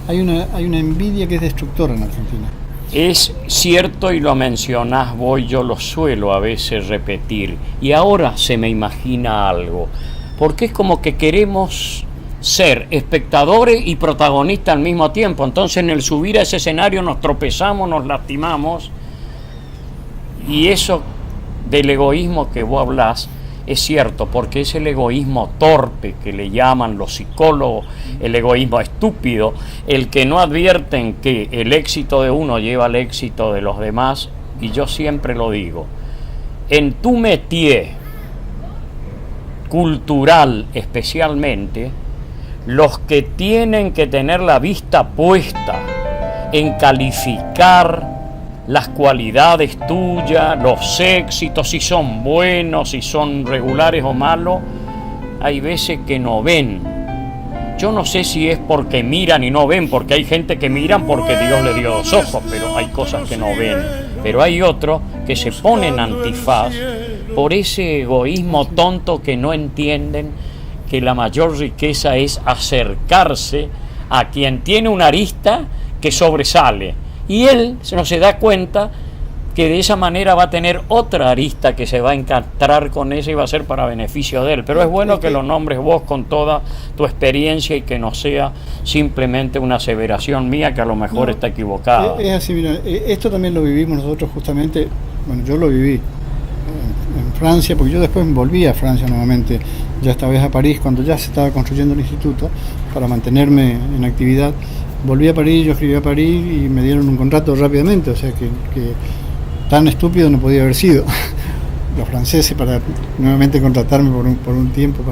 hay una envidia que es destructora en Argentina. Es cierto, y lo mencionás vos, yo lo suelo a veces repetir, y ahora se me imagina algo, porque es como que queremos ser espectadores y protagonistas al mismo tiempo. Entonces en el subir a ese escenario nos tropezamos, nos lastimamos, y eso del egoísmo que vos hablás es cierto, porque es el egoísmo torpe que le llaman los psicólogos, el egoísmo estúpido, el que no advierten que el éxito de uno lleva al éxito de los demás. Y yo siempre lo digo, en tu métier cultural especialmente, los que tienen que tener la vista puesta en calificar las cualidades tuyas, los éxitos, si son buenos, si son regulares o malos, hay veces que no ven. Yo no sé si es porque miran y no ven, porque hay gente que miran porque Dios le dio 2 ojos, pero hay cosas que no ven. Pero hay otros que se ponen antifaz por ese egoísmo tonto que no entienden que la mayor riqueza es acercarse a quien tiene una arista que sobresale. Y él no se da cuenta que de esa manera va a tener otra arista que se va a encontrar con esa y va a ser para beneficio de él. Pero es bueno que lo nombres vos con toda tu experiencia y que no sea simplemente una aseveración mía que a lo mejor está equivocada. Es así, mira, esto también lo vivimos nosotros justamente, bueno, yo lo viví en Francia, porque yo después volví a Francia nuevamente, ya esta vez a París, cuando ya se estaba construyendo el instituto, para mantenerme en actividad. Volví a París, yo escribí a París y me dieron un contrato rápidamente, o sea que tan estúpido no podía haber sido los franceses para nuevamente contratarme por un tiempo,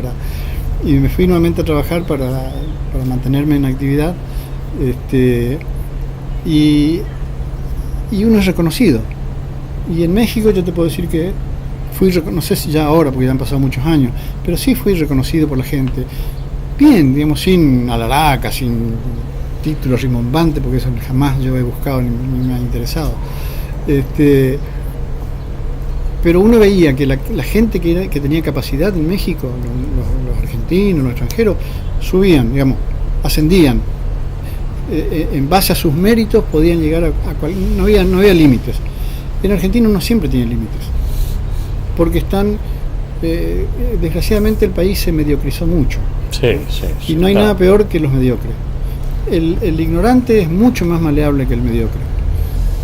y me fui nuevamente a trabajar para mantenerme en actividad, y uno es reconocido. Y en México yo te puedo decir que no sé si ya ahora, porque ya han pasado muchos años, pero sí fui reconocido por la gente, bien, digamos, sin alaraca, sin títulos rimbombantes, porque eso jamás yo he buscado ni me ha interesado. Pero uno veía que la gente que tenía capacidad en México, los argentinos, los extranjeros, subían, digamos, ascendían. En base a sus méritos podían llegar no había límites. En Argentina uno siempre tiene límites, porque desgraciadamente el país se mediocrizó mucho. Sí, y no hay nada peor que los mediocres. El ignorante es mucho más maleable que el mediocre.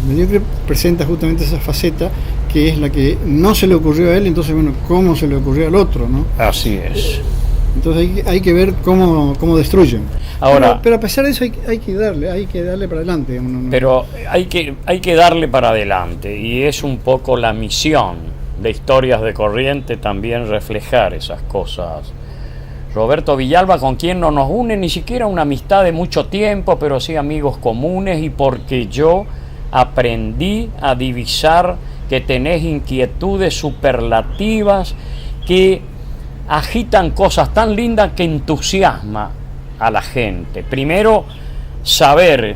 El mediocre presenta justamente esa faceta que es la que no se le ocurrió a él, entonces bueno, ¿cómo se le ocurrió al otro, no? Así es. Entonces hay que ver cómo destruyen. Ahora, pero a pesar de eso hay que darle para adelante. Digamos, no. Pero hay que darle para adelante, y es un poco la misión de Historias de Corriente también reflejar esas cosas. Roberto Villalba, con quien no nos une ni siquiera una amistad de mucho tiempo, pero sí amigos comunes, y porque yo aprendí a divisar que tenés inquietudes superlativas que agitan cosas tan lindas que entusiasma a la gente. Primero, saber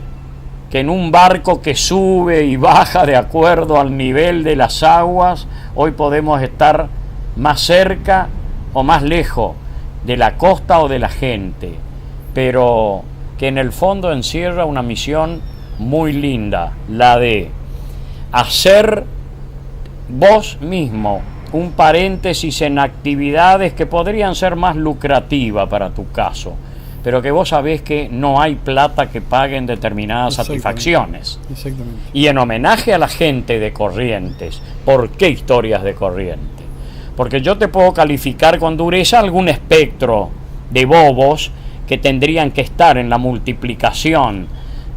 que en un barco que sube y baja de acuerdo al nivel de las aguas, hoy podemos estar más cerca o más lejos de la costa o de la gente, pero que en el fondo encierra una misión muy linda, la de hacer vos mismo un paréntesis en actividades que podrían ser más lucrativas para tu caso, pero que vos sabés que no hay plata que paguen determinadas satisfacciones. Exactamente. Y en homenaje a la gente de Corrientes, ¿por qué Historias de Corrientes? Porque yo te puedo calificar con dureza algún espectro de bobos que tendrían que estar en la multiplicación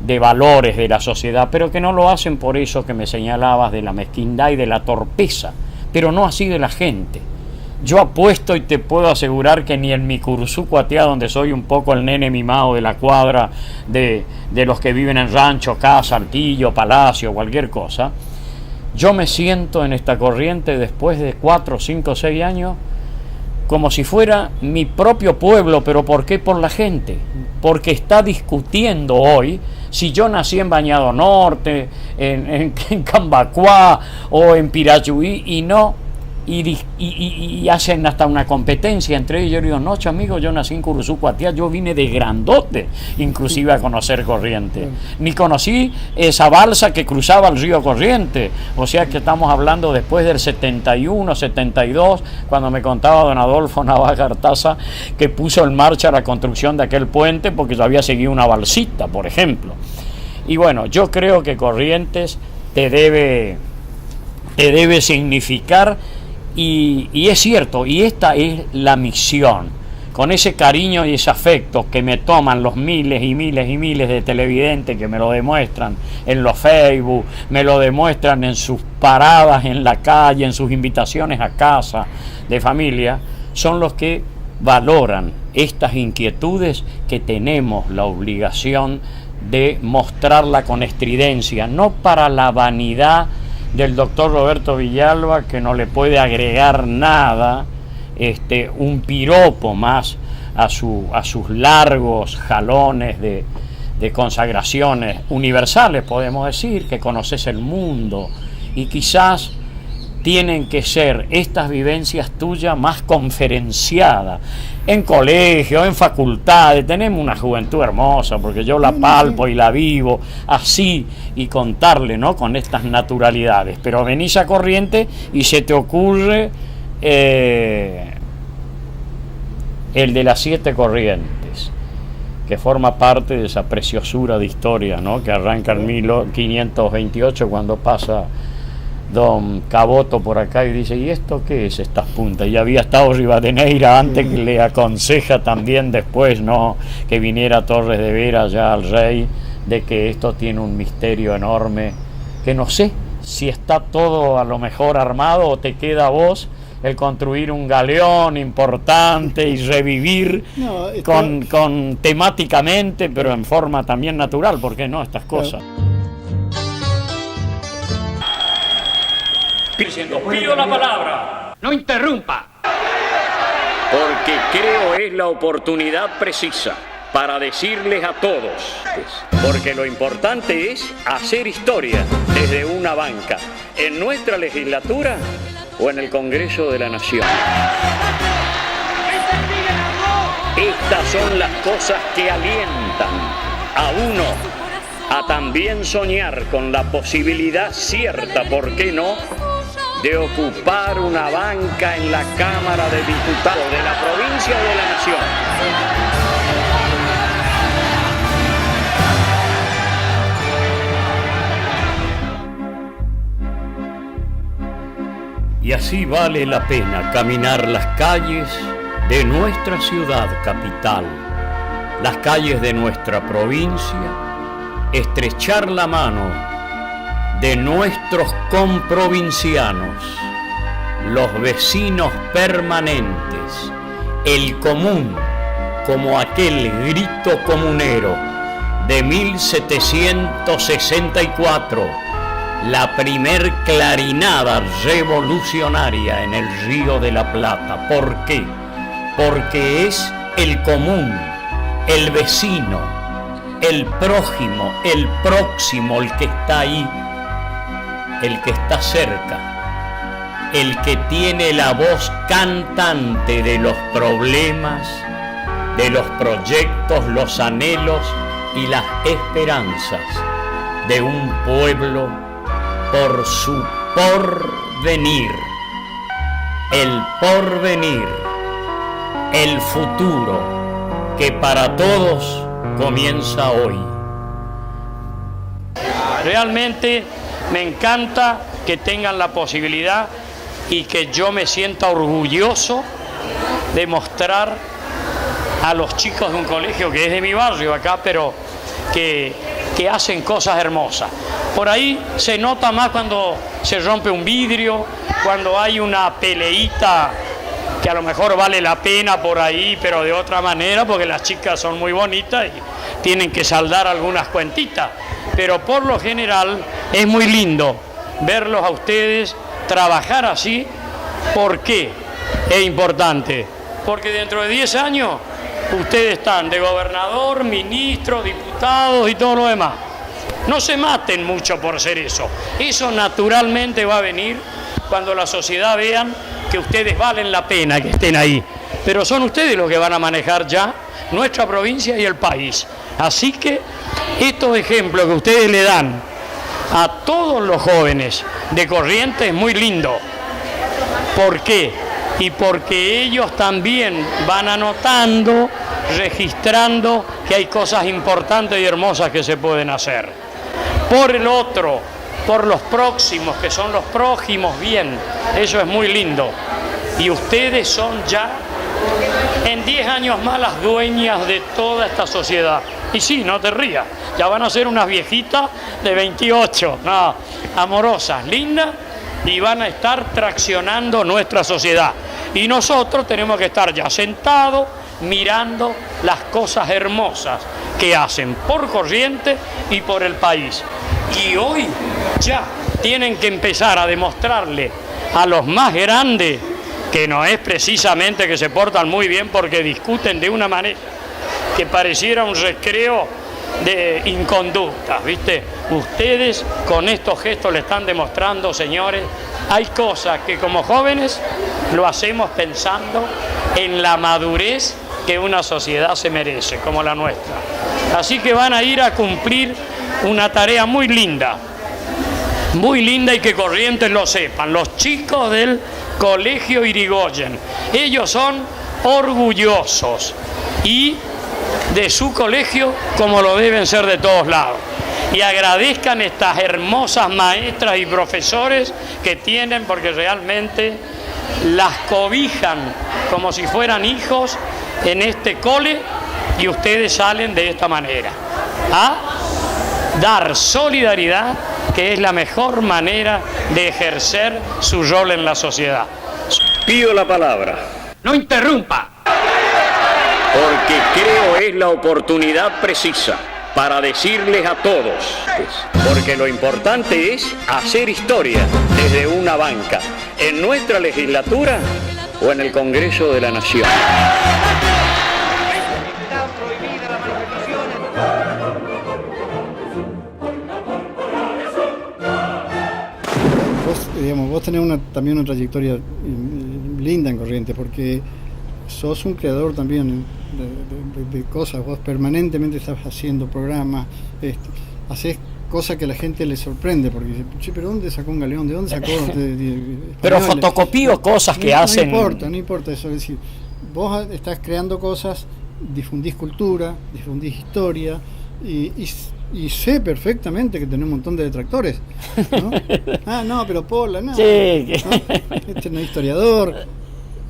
de valores de la sociedad, pero que no lo hacen por eso que me señalabas de la mezquindad y de la torpeza, pero no así de la gente. Yo apuesto y te puedo asegurar que ni en mi Curuzú Cuatiá, donde soy un poco el nene mimado de la cuadra de los que viven en rancho, casa, altillo, palacio, cualquier cosa, yo me siento en esta corriente después de 4, 5, 6 años como si fuera mi propio pueblo. ¿Pero por qué? Por la gente, porque está discutiendo hoy si yo nací en Bañado Norte, en Cambacuá o en Pirayuí, y no, y hacen hasta una competencia entre ellos. Yo digo, no, amigo, yo nací en Curuzú Cuatiá, yo vine de grandote, inclusive a conocer Corrientes, ni conocí esa balsa que cruzaba el río Corrientes, o sea que estamos hablando después del 71, 72, cuando me contaba don Adolfo Navaja Artaza que puso en marcha la construcción de aquel puente porque yo había seguido una balsita, por ejemplo. Y bueno, yo creo que Corrientes te debe significar. Y es cierto, y esta es la misión, con ese cariño y ese afecto que me toman los miles y miles y miles de televidentes que me lo demuestran en los Facebook, me lo demuestran en sus paradas en la calle, en sus invitaciones a casa de familia, son los que valoran estas inquietudes que tenemos la obligación de mostrarla con estridencia, no para la vanidad del doctor Roberto Villalba, que no le puede agregar nada, un piropo más a sus largos jalones de consagraciones universales, podemos decir, que conoces el mundo, y quizás tienen que ser estas vivencias tuyas más conferenciadas, en colegio, en facultades. Tenemos una juventud hermosa, porque yo la palpo y la vivo así, y contarle, ¿no?, con estas naturalidades. Pero venís a Corrientes y se te ocurre el de las 7 Corrientes, que forma parte de esa preciosura de historia, ¿no?, que arranca en 1528, cuando pasa don Caboto por acá y dice, ¿y esto qué es, estas puntas? Y había estado Rivadeneira antes, que le aconseja también después, ¿no?, que viniera Torres de Vera ya al rey, de que esto tiene un misterio enorme, que no sé si está todo a lo mejor armado, o te queda a vos el construir un galeón importante y revivir con temáticamente, pero en forma también natural, ¿por qué no?, estas cosas. Pido la palabra. No interrumpa. Porque creo es la oportunidad precisa para decirles a todos, porque lo importante es hacer historia desde una banca, en nuestra legislatura o en el Congreso de la Nación. Estas son las cosas que alientan a uno a también soñar con la posibilidad cierta, ¿por qué no?, de ocupar una banca en la Cámara de Diputados de la provincia o de la Nación. Y así vale la pena caminar las calles de nuestra ciudad capital, las calles de nuestra provincia, estrechar la mano de nuestros comprovincianos, los vecinos permanentes, el común, como aquel grito comunero de 1764, la primer clarinada revolucionaria en el Río de la Plata. ¿Por qué? Porque es el común, el vecino, el prójimo, el próximo, el que está ahí, el que está cerca, el que tiene la voz cantante de los problemas, de los proyectos, los anhelos y las esperanzas de un pueblo por su porvenir. El porvenir, el futuro que para todos comienza hoy. Realmente me encanta que tengan la posibilidad y que yo me sienta orgulloso de mostrar a los chicos de un colegio que es de mi barrio acá, pero que hacen cosas hermosas. Por ahí se nota más cuando se rompe un vidrio, cuando hay una peleita que a lo mejor vale la pena por ahí, pero de otra manera, porque las chicas son muy bonitas y tienen que saldar algunas cuentitas. Pero por lo general es muy lindo verlos a ustedes trabajar así. ¿Por qué es importante? Porque dentro de 10 años ustedes están de gobernador, ministro, diputados y todo lo demás. No se maten mucho por ser eso. Eso naturalmente va a venir cuando la sociedad vean que ustedes valen la pena que estén ahí. Pero son ustedes los que van a manejar ya nuestra provincia y el país. Así que estos ejemplos que ustedes le dan a todos los jóvenes de Corrientes es muy lindo. ¿Por qué? Y porque ellos también van anotando, registrando que hay cosas importantes y hermosas que se pueden hacer. Por el otro, por los próximos, que son los prójimos, bien, eso es muy lindo. Y ustedes son ya, en 10 años más, las dueñas de toda esta sociedad. Y sí, no te rías, ya van a ser unas viejitas de 28, no, amorosas, lindas, y van a estar traccionando nuestra sociedad. Y nosotros tenemos que estar ya sentados mirando las cosas hermosas que hacen por Corrientes y por el país. Y hoy ya tienen que empezar a demostrarle a los más grandes que no es precisamente que se portan muy bien porque discuten de una manera que pareciera un recreo de inconductas, ¿viste? Ustedes con estos gestos le están demostrando, señores, hay cosas que como jóvenes lo hacemos pensando en la madurez que una sociedad se merece, como la nuestra. Así que van a ir a cumplir una tarea muy linda y que Corrientes lo sepan. Los chicos del Colegio Irigoyen, ellos son orgullosos y de su colegio como lo deben ser de todos lados. Y agradezcan estas hermosas maestras y profesores que tienen porque realmente las cobijan como si fueran hijos en este cole y ustedes salen de esta manera a dar solidaridad, que es la mejor manera de ejercer su rol en la sociedad. Pido la palabra. ¡No interrumpa! Porque creo es la oportunidad precisa para decirles a todos, porque lo importante es hacer historia desde una banca, en nuestra legislatura o en el Congreso de la Nación. Vos tenés también una trayectoria linda en Corrientes, porque sos un creador también de cosas. Vos permanentemente estás haciendo programas, haces cosas que a la gente le sorprende, porque dice, che, pero ¿dónde sacó un galeón? ¿De dónde sacó? Pero fotocopio cosas que hacen. No importa eso. Es decir, vos estás creando cosas, difundís cultura, difundís historia, y sé perfectamente que tenés un montón de detractores, ¿no? No, pero Pola, no. Sí. ¿No? No es historiador.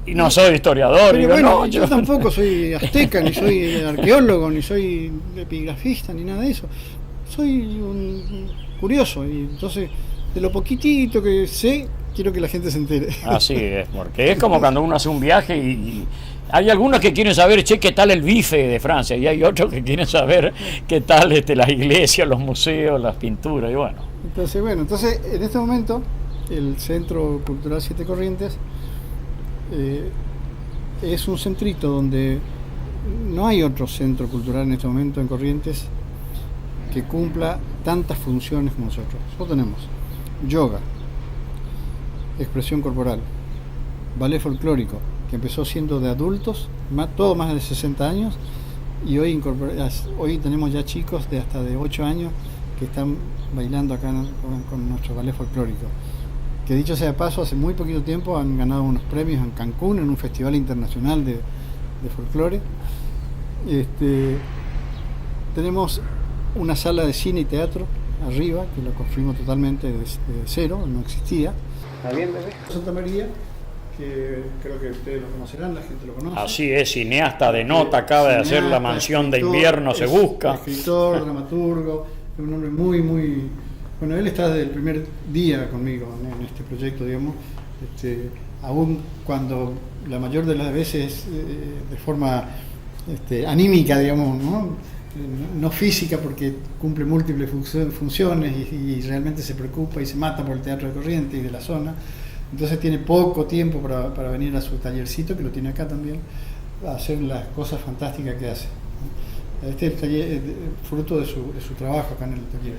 Y no soy historiador. Pero bueno, no, yo tampoco soy azteca, ni soy arqueólogo, ni soy epigrafista, ni nada de eso. Soy un curioso, y entonces, de lo poquitito que sé, quiero que la gente se entere. Así es, porque es como cuando uno hace un viaje y hay algunos que quieren saber, che, qué tal el bife de Francia, y hay otros que quieren saber qué tal las iglesias, los museos, las pinturas, y bueno. Entonces, en este momento, el Centro Cultural Siete Corrientes es un centrito donde no hay otro centro cultural en este momento en Corrientes que cumpla tantas funciones como nosotros. Nosotros tenemos yoga, expresión corporal, ballet folclórico, que empezó siendo de adultos, todo más de 60 años, y hoy tenemos ya chicos de hasta de 8 años que están bailando acá con nuestro ballet folclórico. Que dicho sea de paso, hace muy poquito tiempo han ganado unos premios en Cancún, en un festival internacional de folclore. Tenemos una sala de cine y teatro arriba, que la construimos totalmente de cero, no existía. ¿Está bien, bebé? Santa María, que creo que ustedes lo conocerán, la gente lo conoce. Así es, cineasta de nota, acaba de hacer La Mansión de Invierno se busca. Escritor, dramaturgo, un hombre muy... Bueno, él está desde el primer día conmigo en este proyecto, digamos, aún cuando la mayor de las veces de forma anímica, digamos, no física, porque cumple múltiples funciones y realmente se preocupa y se mata por el teatro de Corrientes y de la zona. Entonces tiene poco tiempo para venir a su tallercito, que lo tiene acá también, a hacer las cosas fantásticas que hace. Este es el taller, fruto de su trabajo acá en el taller.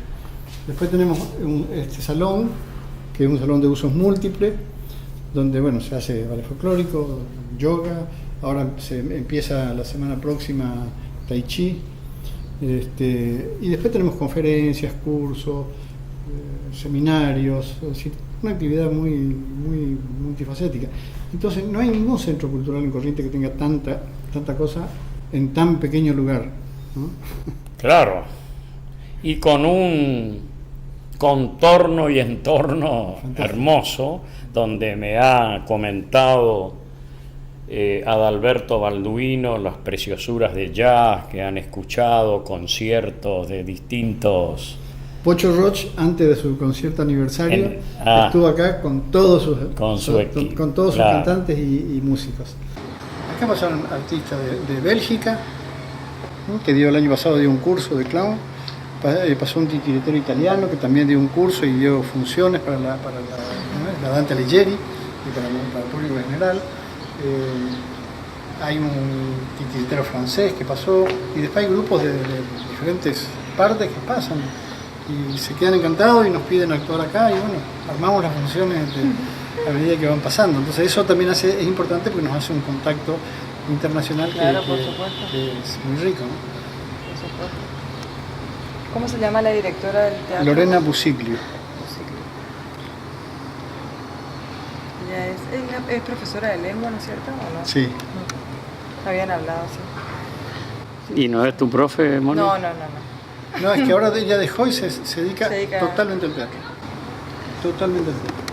Después tenemos este salón, que es un salón de usos múltiples, donde bueno, se hace ballet folclórico, yoga, ahora se empieza la semana próxima tai chi, y después tenemos conferencias, cursos, seminarios, es decir, una actividad muy multifacética. Entonces no hay ningún centro cultural en Corrientes que tenga tanta cosa en tan pequeño lugar, ¿no? Claro, y con un contorno y entorno hermoso, donde me ha comentado Adalberto Balduino las preciosuras de jazz que han escuchado, conciertos de distintos... Pocho Roch, antes de su concierto aniversario, estuvo acá con todos sus cantantes y músicos. Acá pasaron artistas de Bélgica, ¿no? Que el año pasado dio un curso de clown. Pasó un titiritero italiano que también dio un curso y dio funciones para la Dante Alighieri y para el público en general. Hay un titiritero francés que pasó, y después hay grupos de diferentes partes que pasan y se quedan encantados y nos piden actuar acá, y bueno, armamos las funciones a medida que van pasando. Entonces eso también es importante, porque nos hace un contacto internacional que es muy rico, ¿no? Por supuesto. ¿Cómo se llama la directora del teatro? Lorena Busiglio. Ella es profesora de lengua, ¿no es cierto? ¿O no? Sí. Habían hablado, sí. ¿Y no es tu profe, Moni? No. No, es que ahora ella dejó y se dedica totalmente al teatro. Totalmente al teatro.